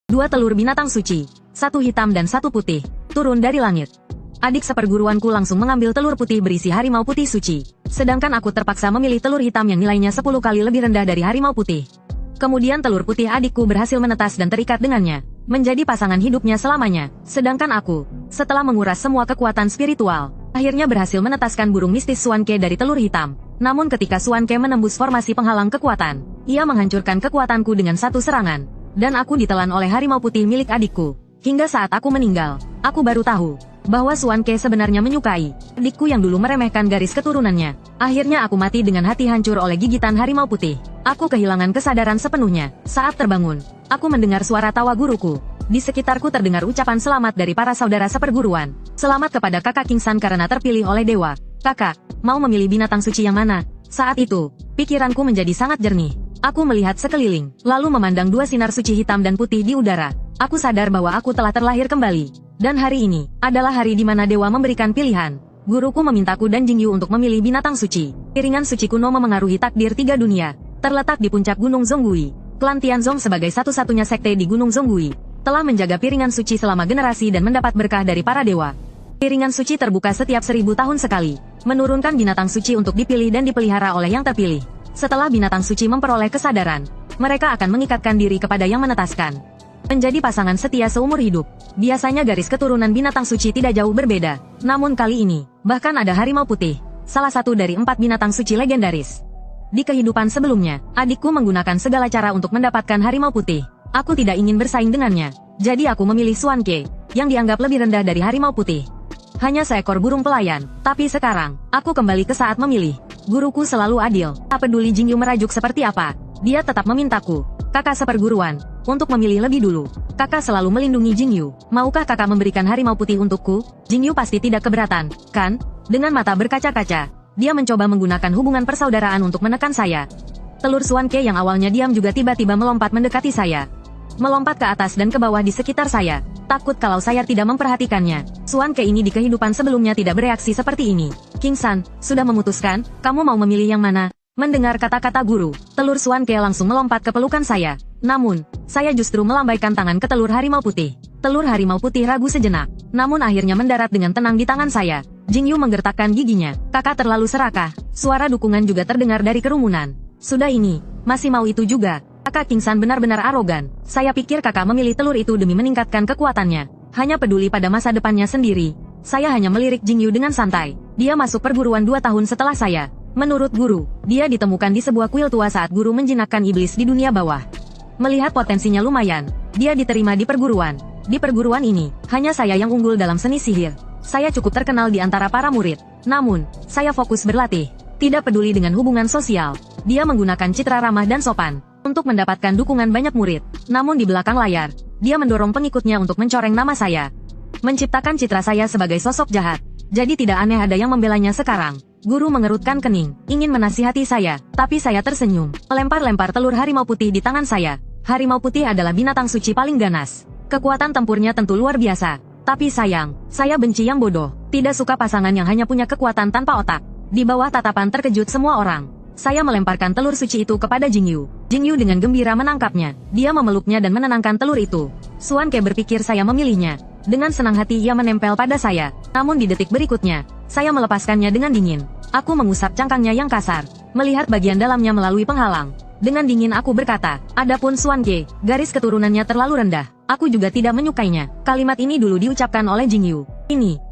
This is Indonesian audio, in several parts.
Dua telur binatang suci, satu hitam dan satu putih, turun dari langit. Adik seperguruanku langsung mengambil telur putih berisi harimau putih suci. Sedangkan aku terpaksa memilih telur hitam yang nilainya 10 kali lebih rendah dari harimau putih. Kemudian telur putih adikku berhasil menetas dan terikat dengannya, menjadi pasangan hidupnya selamanya. Sedangkan aku, setelah menguras semua kekuatan spiritual, akhirnya berhasil menetaskan burung mistis Suanke dari telur hitam. Namun ketika Suanke menembus formasi penghalang kekuatan, ia menghancurkan kekuatanku dengan satu serangan. Dan aku ditelan oleh harimau putih milik adikku. Hingga saat aku meninggal, aku baru tahu bahwa Suanke sebenarnya menyukai adikku yang dulu meremehkan garis keturunannya. Akhirnya aku mati dengan hati hancur oleh gigitan harimau putih. Aku kehilangan kesadaran sepenuhnya. Saat terbangun, aku mendengar suara tawa guruku. Di sekitarku terdengar ucapan selamat dari para saudara seperguruan. Selamat kepada kakak Kingsan karena terpilih oleh dewa. Kakak, mau memilih binatang suci yang mana? Saat itu, pikiranku menjadi sangat jernih. Aku melihat sekeliling, lalu memandang dua sinar suci hitam dan putih di udara. Aku sadar bahwa aku telah terlahir kembali. Dan hari ini, adalah hari di mana dewa memberikan pilihan. Guruku memintaku dan Jingyu untuk memilih binatang suci. Piringan suci kuno memengaruhi takdir 3 dunia. Terletak di puncak Gunung Zonggui. Klan Tianzong sebagai satu-satunya sekte di Gunung Zonggui, telah menjaga piringan suci selama generasi dan mendapat berkah dari para dewa. Piringan suci terbuka setiap 1000 tahun sekali, menurunkan binatang suci untuk dipilih dan dipelihara oleh yang terpilih. Setelah binatang suci memperoleh kesadaran, mereka akan mengikatkan diri kepada yang menetaskan. Menjadi pasangan setia seumur hidup. Biasanya garis keturunan binatang suci tidak jauh berbeda. Namun kali ini, bahkan ada harimau putih, salah satu dari 4 binatang suci legendaris. Di kehidupan sebelumnya, adikku menggunakan segala cara untuk mendapatkan harimau putih. Aku tidak ingin bersaing dengannya. Jadi aku memilih Suanke, yang dianggap lebih rendah dari harimau putih. Hanya seekor burung pelayan. Tapi sekarang, aku kembali ke saat memilih. Guruku selalu adil. Tak peduli Jingyu merajuk seperti apa, dia tetap memintaku, kakak seperguruan, untuk memilih lebih dulu. Kakak selalu melindungi Jingyu. Maukah kakak memberikan harimau putih untukku? Jingyu pasti tidak keberatan, kan? Dengan mata berkaca-kaca, dia mencoba menggunakan hubungan persaudaraan untuk menekan saya. Telur Suanke yang awalnya diam juga tiba-tiba melompat mendekati saya. Melompat ke atas dan ke bawah di sekitar saya. Takut kalau saya tidak memperhatikannya. Suanke ini di kehidupan sebelumnya tidak bereaksi seperti ini. Kingsan, sudah memutuskan, kamu mau memilih yang mana? Mendengar kata-kata guru, telur Suanke langsung melompat ke pelukan saya. Namun, saya justru melambaikan tangan ke telur harimau putih. Telur harimau putih ragu sejenak, namun akhirnya mendarat dengan tenang di tangan saya. Jingyu menggertakkan giginya. Kakak terlalu serakah. Suara dukungan juga terdengar dari kerumunan. Sudah ini, masih mau itu juga. Kakak Kingsan benar-benar arogan. Saya pikir kakak memilih telur itu demi meningkatkan kekuatannya. Hanya peduli pada masa depannya sendiri. Saya hanya melirik Jingyu dengan santai. Dia masuk perguruan 2 tahun setelah saya. Menurut guru, dia ditemukan di sebuah kuil tua saat guru menjinakkan iblis di dunia bawah. Melihat potensinya lumayan, dia diterima di perguruan. Di perguruan ini, hanya saya yang unggul dalam seni sihir. Saya cukup terkenal di antara para murid. Namun, saya fokus berlatih. Tidak peduli dengan hubungan sosial. Dia menggunakan citra ramah dan sopan untuk mendapatkan dukungan banyak murid. Namun di belakang layar, dia mendorong pengikutnya untuk mencoreng nama saya. Menciptakan citra saya sebagai sosok jahat. Jadi tidak aneh ada yang membelanya sekarang. Guru mengerutkan kening, ingin menasihati saya, tapi saya tersenyum. Melempar-lempar telur harimau putih di tangan saya. Harimau putih adalah binatang suci paling ganas. Kekuatan tempurnya tentu luar biasa. Tapi sayang, saya benci yang bodoh. Tidak suka pasangan yang hanya punya kekuatan tanpa otak. Di bawah tatapan terkejut semua orang, saya melemparkan telur suci itu kepada Jingyu. Jingyu dengan gembira menangkapnya. Dia memeluknya dan menenangkan telur itu. Suanke berpikir saya memilihnya. Dengan senang hati ia menempel pada saya. Namun di detik berikutnya, saya melepaskannya dengan dingin. Aku mengusap cangkangnya yang kasar, melihat bagian dalamnya melalui penghalang. Dengan dingin aku berkata, adapun Suanke, garis keturunannya terlalu rendah. Aku juga tidak menyukainya. Kalimat ini dulu diucapkan oleh Jingyu.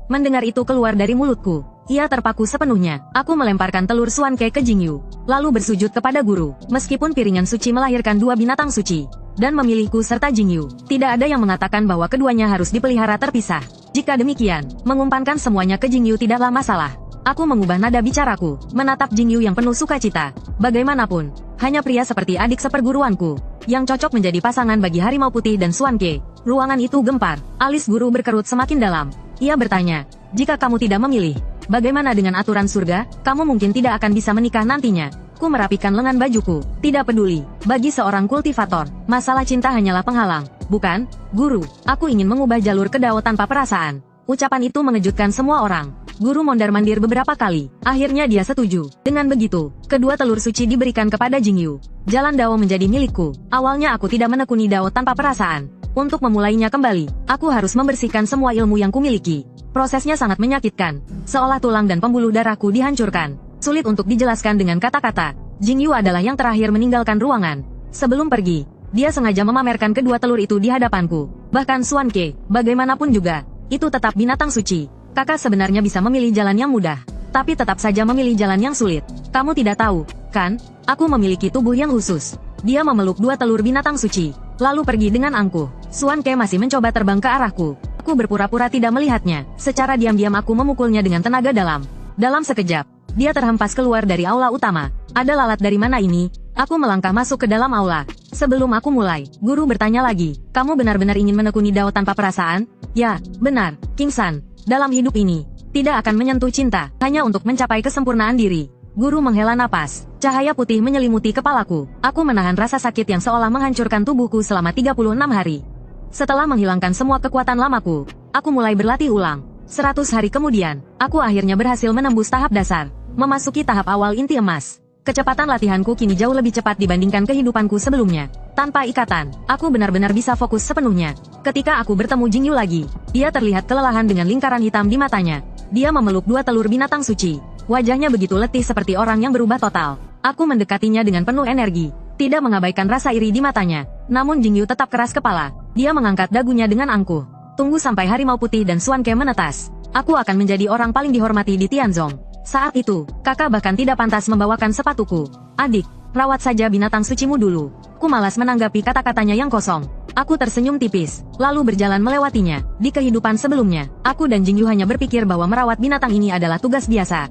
Mendengar itu keluar dari mulutku. Ia terpaku sepenuhnya. Aku melemparkan telur Suanke ke Jingyu, lalu bersujud kepada guru. Meskipun piringan suci melahirkan 2 binatang suci, dan memilihku serta Jingyu, tidak ada yang mengatakan bahwa keduanya harus dipelihara terpisah. Jika demikian, mengumpankan semuanya ke Jingyu tidaklah masalah. Aku mengubah nada bicaraku, menatap Jingyu yang penuh sukacita. Bagaimanapun, hanya pria seperti adik seperguruanku, yang cocok menjadi pasangan bagi harimau putih dan Suanke. Ruangan itu gempar, alis guru berkerut semakin dalam. Ia bertanya, jika kamu tidak memilih, bagaimana dengan aturan surga? Kamu mungkin tidak akan bisa menikah nantinya. Ku merapikan lengan bajuku. Tidak peduli, bagi seorang kultivator, masalah cinta hanyalah penghalang. Bukan, guru, aku ingin mengubah jalur ke Dao tanpa perasaan. Ucapan itu mengejutkan semua orang. Guru mondar-mandir beberapa kali. Akhirnya dia setuju. Dengan begitu, kedua telur suci diberikan kepada Jingyu. Jalan Dao menjadi milikku. Awalnya aku tidak menekuni Dao tanpa perasaan. Untuk memulainya kembali, aku harus membersihkan semua ilmu yang kumiliki. Prosesnya sangat menyakitkan, seolah tulang dan pembuluh darahku dihancurkan. Sulit untuk dijelaskan dengan kata-kata. Jingyu adalah yang terakhir meninggalkan ruangan. Sebelum pergi, dia sengaja memamerkan kedua telur itu di hadapanku. Bahkan Xuan Ke, bagaimanapun juga, itu tetap binatang suci. Kakak sebenarnya bisa memilih jalan yang mudah, tapi tetap saja memilih jalan yang sulit. Kamu tidak tahu, kan? Aku memiliki tubuh yang khusus. Dia memeluk dua telur binatang suci, lalu pergi dengan angkuh. Xuan Ke masih mencoba terbang ke arahku. Aku berpura-pura tidak melihatnya. Secara diam-diam aku memukulnya dengan tenaga dalam. Dalam sekejap, dia terhempas keluar dari aula utama. Ada lalat dari mana ini? Aku melangkah masuk ke dalam aula. Sebelum aku mulai, guru bertanya lagi, kamu benar-benar ingin menekuni Dao tanpa perasaan? Ya, benar, King San. Dalam hidup ini, tidak akan menyentuh cinta, hanya untuk mencapai kesempurnaan diri. Guru menghela napas. Cahaya putih menyelimuti kepalaku. Aku menahan rasa sakit yang seolah menghancurkan tubuhku selama 36 hari. Setelah menghilangkan semua kekuatan lamaku, aku mulai berlatih ulang. 100 hari kemudian, aku akhirnya berhasil menembus tahap dasar, memasuki tahap awal inti emas. Kecepatan latihanku kini jauh lebih cepat dibandingkan kehidupanku sebelumnya. Tanpa ikatan, aku benar-benar bisa fokus sepenuhnya. Ketika aku bertemu Jingyu lagi, dia terlihat kelelahan dengan lingkaran hitam di matanya. Dia memeluk dua telur binatang suci. Wajahnya begitu letih seperti orang yang berubah total. Aku mendekatinya dengan penuh energi, tidak mengabaikan rasa iri di matanya. Namun Jingyu tetap keras kepala. Dia mengangkat dagunya dengan angkuh. Tunggu sampai harimau putih dan Xuan Ke menetas. Aku akan menjadi orang paling dihormati di Tianzong. Saat itu, kakak bahkan tidak pantas membawakan sepatuku. Adik, rawat saja binatang sucimu dulu. Ku malas menanggapi kata-katanya yang kosong. Aku tersenyum tipis, lalu berjalan melewatinya. Di kehidupan sebelumnya, aku dan Jingyu hanya berpikir bahwa merawat binatang ini adalah tugas biasa.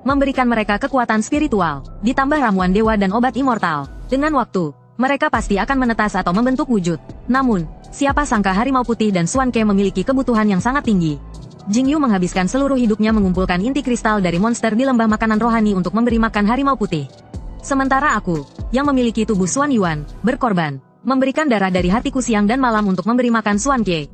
Memberikan mereka kekuatan spiritual, ditambah ramuan dewa dan obat immortal. Dengan waktu, mereka pasti akan menetas atau membentuk wujud. Namun, siapa sangka harimau putih dan Xuan Ke memiliki kebutuhan yang sangat tinggi. Jingyu menghabiskan seluruh hidupnya mengumpulkan inti kristal dari monster di lembah makanan rohani untuk memberi makan harimau putih. Sementara aku, yang memiliki tubuh Xuan Yuan, berkorban, memberikan darah dari hatiku siang dan malam untuk memberi makan Xuan Ke.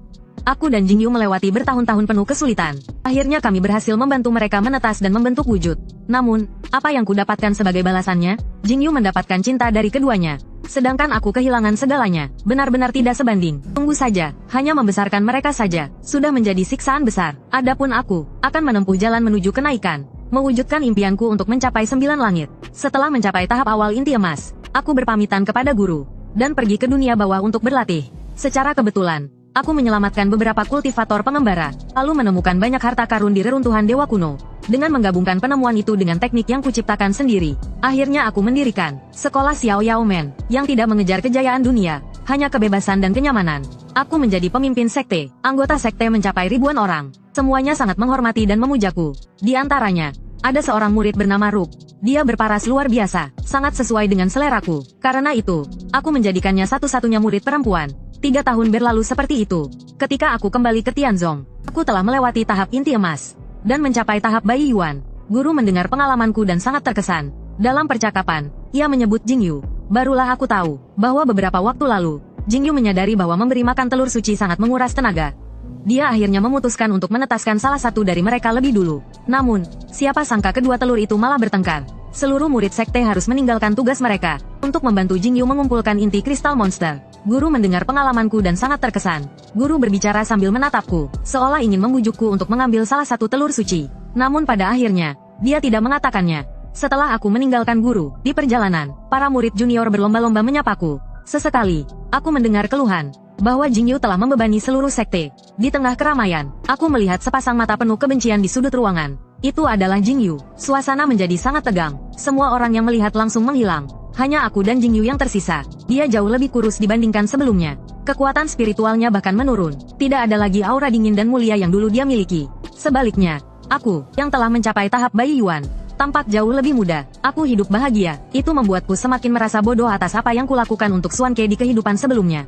Aku dan Jingyu melewati bertahun-tahun penuh kesulitan. Akhirnya kami berhasil membantu mereka menetas dan membentuk wujud. Namun, apa yang kudapatkan sebagai balasannya? Jingyu mendapatkan cinta dari keduanya. Sedangkan aku kehilangan segalanya. Benar-benar tidak sebanding. Tunggu saja, hanya membesarkan mereka saja sudah menjadi siksaan besar. Adapun aku, akan menempuh jalan menuju kenaikan. Mewujudkan impianku untuk mencapai 9 langit. Setelah mencapai tahap awal inti emas, aku berpamitan kepada guru dan pergi ke dunia bawah untuk berlatih. Secara kebetulan, aku menyelamatkan beberapa kultivator pengembara, lalu menemukan banyak harta karun di reruntuhan dewa kuno. Dengan menggabungkan penemuan itu dengan teknik yang kuciptakan sendiri, akhirnya aku mendirikan sekolah Xiao Yao Men, yang tidak mengejar kejayaan dunia, hanya kebebasan dan kenyamanan. Aku menjadi pemimpin sekte, anggota sekte mencapai ribuan orang. Semuanya sangat menghormati dan memujaku. Di antaranya, ada seorang murid bernama Ruk. Dia berparas luar biasa, sangat sesuai dengan seleraku. Karena itu, aku menjadikannya satu-satunya murid perempuan. 3 tahun berlalu seperti itu. Ketika aku kembali ke Tianzong, aku telah melewati tahap inti emas dan mencapai tahap Bai Yuan. Guru mendengar pengalamanku dan sangat terkesan. Dalam percakapan, ia menyebut Jingyu. Barulah aku tahu bahwa beberapa waktu lalu, Jingyu menyadari bahwa memberi makan telur suci sangat menguras tenaga. Dia akhirnya memutuskan untuk menetaskan salah satu dari mereka lebih dulu. Namun, siapa sangka kedua telur itu malah bertengkar. Seluruh murid sekte harus meninggalkan tugas mereka untuk membantu Jingyu mengumpulkan inti kristal monster. Guru mendengar pengalamanku dan sangat terkesan. Guru berbicara sambil menatapku, seolah ingin membujukku untuk mengambil salah satu telur suci. Namun pada akhirnya, dia tidak mengatakannya. Setelah aku meninggalkan guru, di perjalanan, para murid junior berlomba-lomba menyapaku. Sesekali, aku mendengar keluhan bahwa Jingyu telah membebani seluruh sekte. Di tengah keramaian, aku melihat sepasang mata penuh kebencian di sudut ruangan. Itu adalah Jingyu. Suasana menjadi sangat tegang. Semua orang yang melihat langsung menghilang. Hanya aku dan Jingyu yang tersisa. Dia jauh lebih kurus dibandingkan sebelumnya. Kekuatan spiritualnya bahkan menurun. Tidak ada lagi aura dingin dan mulia yang dulu dia miliki. Sebaliknya, aku, yang telah mencapai tahap Bai Yuan, tampak jauh lebih muda. Aku hidup bahagia. Itu membuatku semakin merasa bodoh atas apa yang kulakukan untuk Xuan Ke di kehidupan sebelumnya.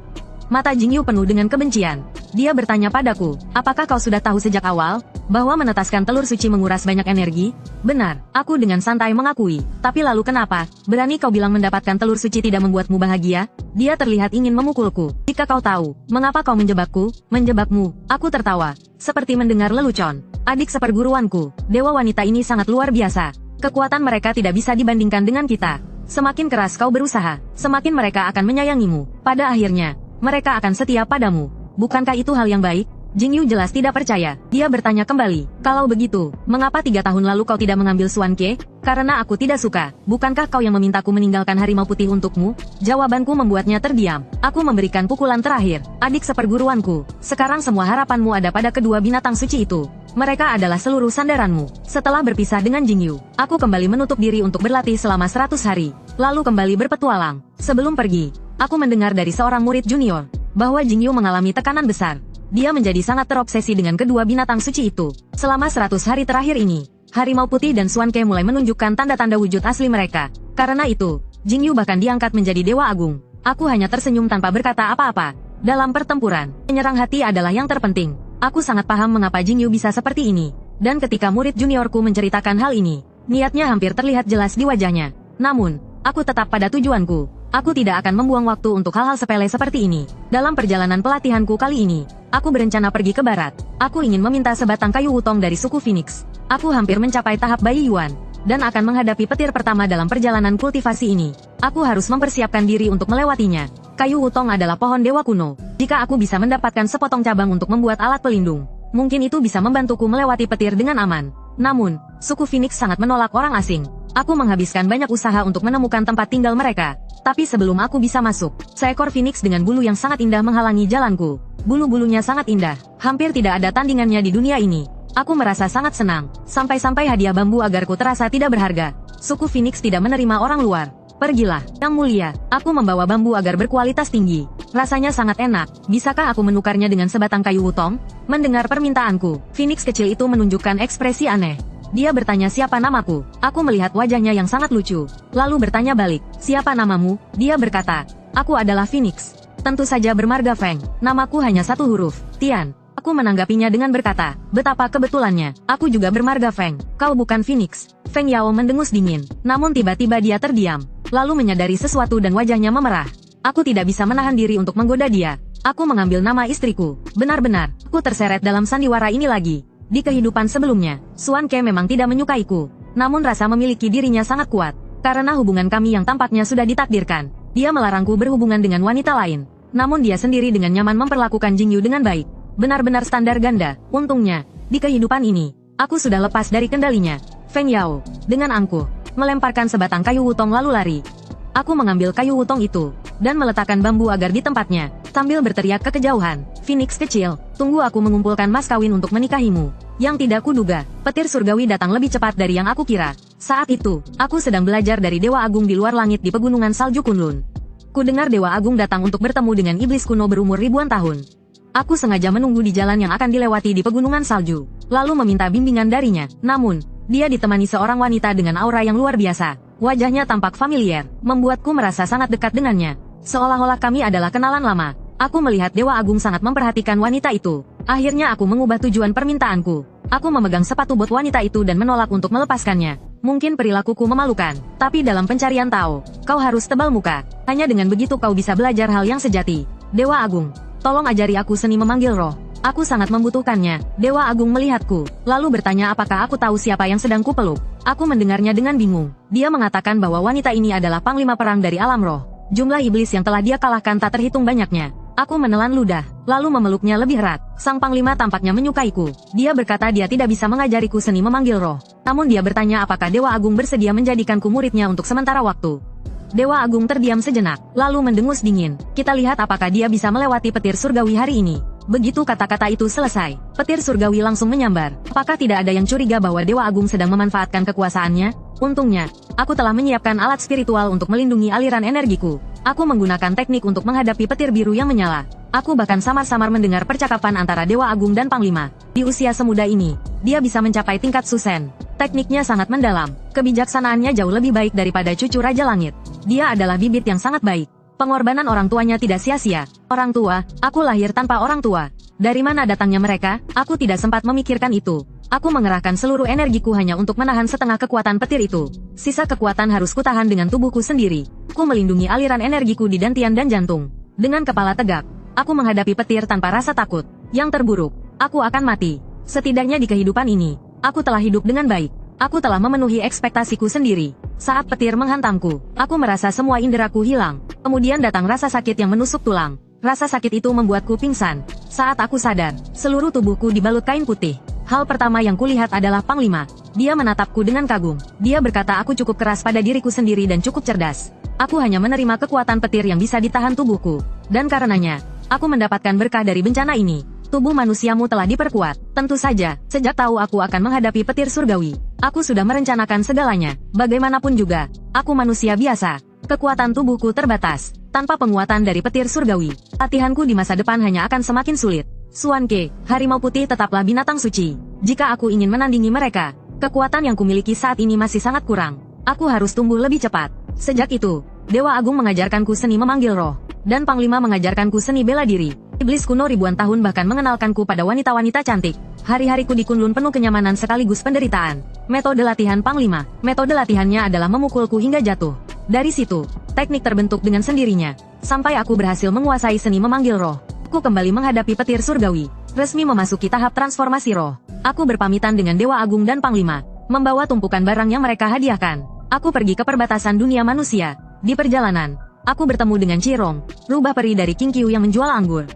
Mata Jingyu penuh dengan kebencian. Dia bertanya padaku, apakah kau sudah tahu sejak awal bahwa menetaskan telur suci menguras banyak energi? Benar, aku dengan santai mengakui. Tapi lalu kenapa? Berani kau bilang mendapatkan telur suci tidak membuatmu bahagia? Dia terlihat ingin memukulku. Jika kau tahu, mengapa kau menjebakku? Menjebakmu? Aku tertawa, seperti mendengar lelucon. Adik seperguruanku, dewa wanita ini sangat luar biasa. Kekuatan mereka tidak bisa dibandingkan dengan kita. Semakin keras kau berusaha, semakin mereka akan menyayangimu. Pada akhirnya, mereka akan setia padamu. Bukankah itu hal yang baik? Jingyu jelas tidak percaya. Dia bertanya kembali, kalau begitu, mengapa 3 tahun lalu kau tidak mengambil Xuan Ke? Karena aku tidak suka. Bukankah kau yang memintaku meninggalkan harimau putih untukmu? Jawabanku membuatnya terdiam. Aku memberikan pukulan terakhir. Adik seperguruanku, sekarang semua harapanmu ada pada kedua binatang suci itu. Mereka adalah seluruh sandaranmu. Setelah berpisah dengan Jingyu, aku kembali menutup diri untuk berlatih selama 100 hari. Lalu kembali berpetualang. Sebelum pergi, aku mendengar dari seorang murid junior bahwa Jingyu mengalami tekanan besar. Dia menjadi sangat terobsesi dengan kedua binatang suci itu. Selama 100 hari terakhir ini, harimau putih dan Xuan Ke mulai menunjukkan tanda-tanda wujud asli mereka. Karena itu, Jingyu bahkan diangkat menjadi Dewa Agung. Aku hanya tersenyum tanpa berkata apa-apa. Dalam pertempuran, penyerang hati adalah yang terpenting. Aku sangat paham mengapa Jingyu bisa seperti ini. Dan ketika murid juniorku menceritakan hal ini, niatnya hampir terlihat jelas di wajahnya. Namun, aku tetap pada tujuanku. Aku tidak akan membuang waktu untuk hal-hal sepele seperti ini. Dalam perjalanan pelatihanku kali ini, aku berencana pergi ke barat. Aku ingin meminta sebatang kayu wutong dari suku Phoenix. Aku hampir mencapai tahap Bayi Yuan, dan akan menghadapi petir pertama dalam perjalanan kultivasi ini. Aku harus mempersiapkan diri untuk melewatinya. Kayu wutong adalah pohon dewa kuno. Jika aku bisa mendapatkan sepotong cabang untuk membuat alat pelindung, mungkin itu bisa membantuku melewati petir dengan aman. Namun, suku Phoenix sangat menolak orang asing. Aku menghabiskan banyak usaha untuk menemukan tempat tinggal mereka. Tapi sebelum aku bisa masuk, seekor Phoenix dengan bulu yang sangat indah menghalangi jalanku. Bulu-bulunya sangat indah, hampir tidak ada tandingannya di dunia ini. Aku merasa sangat senang, sampai-sampai hadiah bambu agarku terasa tidak berharga. Suku Phoenix tidak menerima orang luar. Pergilah, Yang Mulia, aku membawa bambu agar berkualitas tinggi. Rasanya sangat enak, bisakah aku menukarnya dengan sebatang kayu wutong? Mendengar permintaanku, Phoenix kecil itu menunjukkan ekspresi aneh. Dia bertanya siapa namaku. Aku melihat wajahnya yang sangat lucu. Lalu bertanya balik, siapa namamu? Dia berkata, aku adalah Phoenix. Tentu saja bermarga Feng. Namaku hanya satu huruf, Tian. Aku menanggapinya dengan berkata, betapa kebetulannya, aku juga bermarga Feng. Kau bukan Phoenix. Feng Yao mendengus dingin. Namun tiba-tiba dia terdiam. Lalu menyadari sesuatu dan wajahnya memerah. Aku tidak bisa menahan diri untuk menggoda dia. Aku mengambil nama istriku. Benar-benar, aku terseret dalam sandiwara ini lagi. Di kehidupan sebelumnya, Xuan Ke memang tidak menyukaiku. Namun rasa memiliki dirinya sangat kuat. Karena hubungan kami yang tampaknya sudah ditakdirkan. Dia melarangku berhubungan dengan wanita lain. Namun dia sendiri dengan nyaman memperlakukan Jingyu dengan baik. Benar-benar standar ganda. Untungnya, di kehidupan ini, aku sudah lepas dari kendalinya. Feng Yao, dengan angkuh, melemparkan sebatang kayu wutong lalu lari. Aku mengambil kayu wutong itu, dan meletakkan bambu agar di tempatnya, sambil berteriak ke kejauhan, Phoenix kecil, tunggu aku mengumpulkan mas kawin untuk menikahimu. Yang tidak kuduga, petir surgawi datang lebih cepat dari yang aku kira. Saat itu, aku sedang belajar dari Dewa Agung di luar langit di pegunungan salju Kunlun. Kudengar Dewa Agung datang untuk bertemu dengan iblis kuno berumur ribuan tahun. Aku sengaja menunggu di jalan yang akan dilewati di pegunungan salju, lalu meminta bimbingan darinya. Namun, dia ditemani seorang wanita dengan aura yang luar biasa. Wajahnya tampak familiar, membuatku merasa sangat dekat dengannya. Seolah-olah kami adalah kenalan lama. Aku melihat Dewa Agung sangat memperhatikan wanita itu. Akhirnya aku mengubah tujuan permintaanku. Aku memegang sepatu bot wanita itu dan menolak untuk melepaskannya. Mungkin perilakuku memalukan, tapi dalam pencarian tahu, kau harus tebal muka. Hanya dengan begitu kau bisa belajar hal yang sejati. Dewa Agung, tolong ajari aku seni memanggil roh. Aku sangat membutuhkannya. Dewa Agung melihatku, lalu bertanya apakah aku tahu siapa yang sedang kupeluk. Aku mendengarnya dengan bingung. Dia mengatakan bahwa wanita ini adalah panglima perang dari alam roh. Jumlah iblis yang telah dia kalahkan tak terhitung banyaknya. Aku menelan ludah, lalu memeluknya lebih erat. Sang panglima tampaknya menyukaiku. Dia berkata dia tidak bisa mengajariku seni memanggil roh. Namun dia bertanya apakah Dewa Agung bersedia menjadikanku muridnya untuk sementara waktu. Dewa Agung terdiam sejenak, lalu mendengus dingin. Kita lihat apakah dia bisa melewati petir surgawi hari ini. Begitu kata-kata itu selesai, petir surgawi langsung menyambar. Apakah tidak ada yang curiga bahwa Dewa Agung sedang memanfaatkan kekuasaannya? Untungnya, aku telah menyiapkan alat spiritual untuk melindungi aliran energiku. Aku menggunakan teknik untuk menghadapi petir biru yang menyala. Aku bahkan samar-samar mendengar percakapan antara Dewa Agung dan Panglima. Di usia semuda ini, dia bisa mencapai tingkat Susen. Tekniknya sangat mendalam. Kebijaksanaannya jauh lebih baik daripada cucu Raja Langit. Dia adalah bibit yang sangat baik. Pengorbanan orang tuanya tidak sia-sia. Orang tua, aku lahir tanpa orang tua. Dari mana datangnya mereka? Aku tidak sempat memikirkan itu. Aku mengerahkan seluruh energiku hanya untuk menahan setengah kekuatan petir itu. Sisa kekuatan harus kutahan dengan tubuhku sendiri. Aku melindungi aliran energiku di dantian dan jantung. Dengan kepala tegak, aku menghadapi petir tanpa rasa takut. Yang terburuk, aku akan mati. Setidaknya di kehidupan ini, aku telah hidup dengan baik. Aku telah memenuhi ekspektasiku sendiri. Saat petir menghantamku, aku merasa semua inderaku hilang. Kemudian datang rasa sakit yang menusuk tulang. Rasa sakit itu membuatku pingsan. Saat aku sadar, seluruh tubuhku dibalut kain putih. Hal pertama yang kulihat adalah Panglima. Dia menatapku dengan kagum. Dia berkata aku cukup keras pada diriku sendiri dan cukup cerdas. Aku hanya menerima kekuatan petir yang bisa ditahan tubuhku. Dan karenanya, aku mendapatkan berkah dari bencana ini. Tubuh manusiamu telah diperkuat. Tentu saja, sejak tahu aku akan menghadapi petir surgawi, aku sudah merencanakan segalanya. Bagaimanapun juga, aku manusia biasa. Kekuatan tubuhku terbatas. Tanpa penguatan dari petir surgawi, latihanku di masa depan hanya akan semakin sulit. Suan-Ke, harimau putih tetaplah binatang suci. Jika aku ingin menandingi mereka, kekuatan yang kumiliki saat ini masih sangat kurang. Aku harus tumbuh lebih cepat. Sejak itu, Dewa Agung mengajarkanku seni memanggil roh, dan Panglima mengajarkanku seni bela diri. Iblis kuno ribuan tahun bahkan mengenalkanku pada wanita-wanita cantik. Hari-hariku di Kunlun penuh kenyamanan sekaligus penderitaan. Metode latihan Panglima. Metode latihannya adalah memukulku hingga jatuh. Dari situ, teknik terbentuk dengan sendirinya. Sampai aku berhasil menguasai seni memanggil roh, aku kembali menghadapi petir surgawi. Resmi memasuki tahap transformasi roh. Aku berpamitan dengan Dewa Agung dan Panglima, membawa tumpukan barang yang mereka hadiahkan. Aku pergi ke perbatasan dunia manusia. Di perjalanan, aku bertemu dengan Chirong, rubah peri dari King Qiu yang menjual anggur.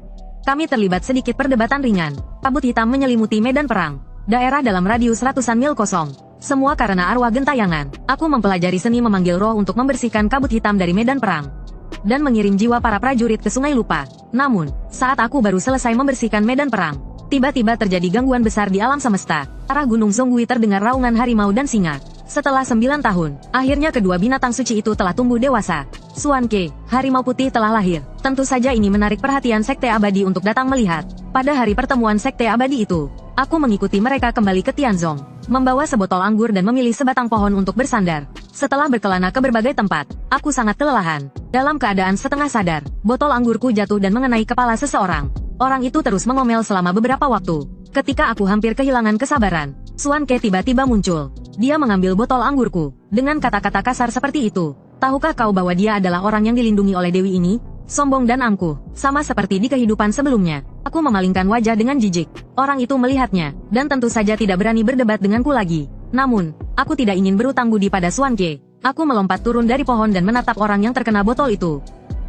Kami terlibat sedikit perdebatan ringan. Kabut hitam menyelimuti medan perang. Daerah dalam radius ratusan mil kosong. Semua karena arwah gentayangan. Aku mempelajari seni memanggil roh untuk membersihkan kabut hitam dari medan perang dan mengirim jiwa para prajurit ke Sungai Lupa. Namun, saat aku baru selesai membersihkan medan perang, tiba-tiba terjadi gangguan besar di alam semesta. Arah Gunung Zonggui terdengar raungan harimau dan singa. Setelah 9 tahun, akhirnya kedua binatang suci itu telah tumbuh dewasa. Suan-Ke, harimau putih telah lahir. Tentu saja ini menarik perhatian Sekte Abadi untuk datang melihat. Pada hari pertemuan Sekte Abadi itu, aku mengikuti mereka kembali ke Tianzong, membawa sebotol anggur dan memilih sebatang pohon untuk bersandar. Setelah berkelana ke berbagai tempat, aku sangat kelelahan. Dalam keadaan setengah sadar, botol anggurku jatuh dan mengenai kepala seseorang. Orang itu terus mengomel selama beberapa waktu. Ketika aku hampir kehilangan kesabaran, Suan-Ke tiba-tiba muncul. Dia mengambil botol anggurku, dengan kata-kata kasar seperti itu. Tahukah kau bahwa dia adalah orang yang dilindungi oleh Dewi ini? Sombong dan angkuh, sama seperti di kehidupan sebelumnya. Aku memalingkan wajah dengan jijik. Orang itu melihatnya, dan tentu saja tidak berani berdebat denganku lagi. Namun, aku tidak ingin berutang budi pada Suan-Ke. Aku melompat turun dari pohon dan menatap orang yang terkena botol itu.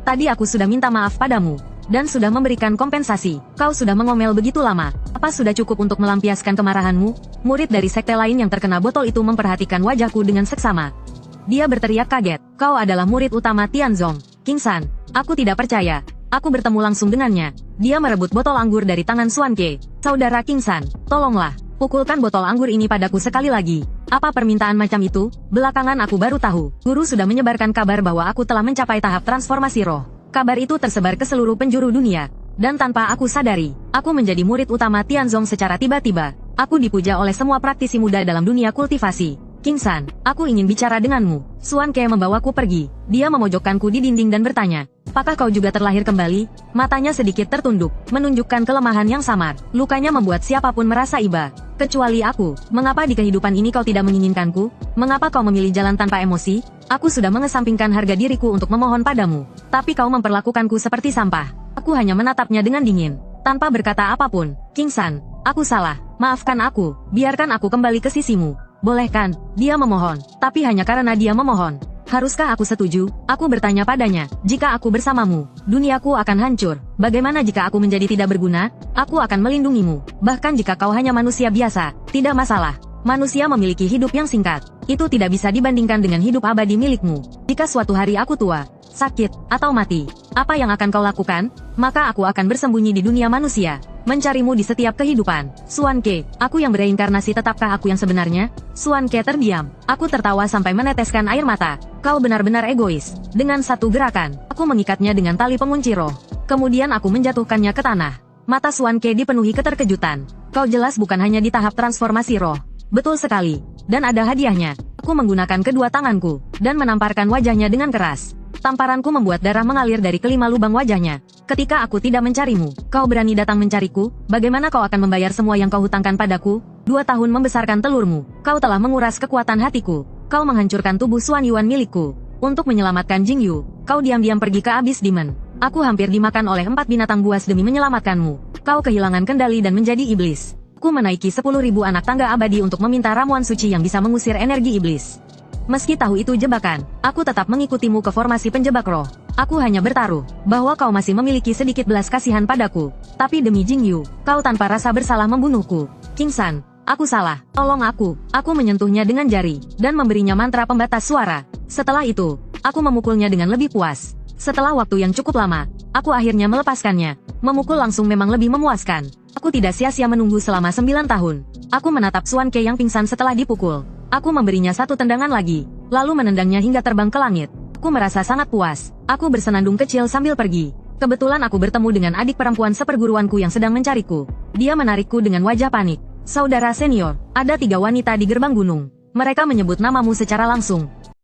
Tadi aku sudah minta maaf padamu, dan sudah memberikan kompensasi. Kau sudah mengomel begitu lama. Apa sudah cukup untuk melampiaskan kemarahanmu? Murid dari sekte lain yang terkena botol itu memperhatikan wajahku dengan seksama. Dia berteriak kaget. Kau adalah murid utama Tianzong, King San. Aku tidak percaya. Aku bertemu langsung dengannya. Dia merebut botol anggur dari tangan Suan-Ke. Saudara King San, tolonglah. Pukulkan botol anggur ini padaku sekali lagi. Apa permintaan macam itu? Belakangan aku baru tahu. Guru sudah menyebarkan kabar bahwa aku telah mencapai tahap transformasi roh. Kabar itu tersebar ke seluruh penjuru dunia. Dan tanpa aku sadari, aku menjadi murid utama Tianzong secara tiba-tiba. Aku dipuja oleh semua praktisi muda dalam dunia kultivasi. King San, aku ingin bicara denganmu. Suan-Ke membawaku pergi. Dia memojokkanku di dinding dan bertanya, apakah kau juga terlahir kembali? Matanya sedikit tertunduk, menunjukkan kelemahan yang samar. Lukanya membuat siapapun merasa iba. Kecuali aku. Mengapa di kehidupan ini kau tidak menginginkanku? Mengapa kau memilih jalan tanpa emosi? Aku sudah mengesampingkan harga diriku untuk memohon padamu. Tapi kau memperlakukanku seperti sampah. Aku hanya menatapnya dengan dingin, tanpa berkata apapun. King San, aku salah. Maafkan aku. Biarkan aku kembali ke sisimu. Boleh kan? Dia memohon. Tapi hanya karena dia memohon. Haruskah aku setuju? Aku bertanya padanya, jika aku bersamamu, duniaku akan hancur. Bagaimana jika aku menjadi tidak berguna? Aku akan melindungimu. Bahkan jika kau hanya manusia biasa, tidak masalah. Manusia memiliki hidup yang singkat. Itu tidak bisa dibandingkan dengan hidup abadi milikmu. Jika suatu hari aku tua, sakit, atau mati, apa yang akan kau lakukan? Maka aku akan bersembunyi di dunia manusia, mencarimu di setiap kehidupan. Suan-Ke, aku yang bereinkarnasi tetapkah aku yang sebenarnya? Suan-Ke terdiam. Aku tertawa sampai meneteskan air mata. Kau benar-benar egois. Dengan satu gerakan, aku mengikatnya dengan tali pengunci roh. Kemudian aku menjatuhkannya ke tanah. Mata Suan-Ke dipenuhi keterkejutan. Kau jelas bukan hanya di tahap transformasi roh. Betul sekali. Dan ada hadiahnya. Aku menggunakan kedua tanganku, dan menamparkan wajahnya dengan keras. Tamparanku membuat darah mengalir dari kelima lubang wajahnya. Ketika aku tidak mencarimu, kau berani datang mencariku? Bagaimana kau akan membayar semua yang kau hutangkan padaku? 2 tahun membesarkan telurmu. Kau telah menguras kekuatan hatiku. Kau menghancurkan tubuh Xuan Yuan milikku. Untuk menyelamatkan Jing Yu, kau diam-diam pergi ke Abyss Demon. Aku hampir dimakan oleh 4 binatang buas demi menyelamatkanmu. Kau kehilangan kendali dan menjadi iblis. Aku menaiki 10.000 anak tangga abadi untuk meminta ramuan suci yang bisa mengusir energi iblis. Meski tahu itu jebakan, aku tetap mengikutimu ke formasi penjebak roh. Aku hanya bertaruh bahwa kau masih memiliki sedikit belas kasihan padaku. Tapi demi Jingyu, kau tanpa rasa bersalah membunuhku. King San, aku salah. Tolong aku. Aku menyentuhnya dengan jari dan memberinya mantra pembatas suara. Setelah itu, aku memukulnya dengan lebih puas. Setelah waktu yang cukup lama, aku akhirnya melepaskannya. Memukul langsung memang lebih memuaskan. Aku tidak sia-sia menunggu selama 9 tahun. Aku menatap Suan Ke yang pingsan setelah dipukul. Aku memberinya satu tendangan lagi, lalu menendangnya hingga terbang ke langit. Aku merasa sangat puas. Aku bersenandung kecil sambil pergi. Kebetulan aku bertemu dengan adik perempuan seperguruanku yang sedang mencariku. Dia menarikku dengan wajah panik. Saudara senior, ada 3 wanita di gerbang gunung. Mereka menyebut namamu secara langsung.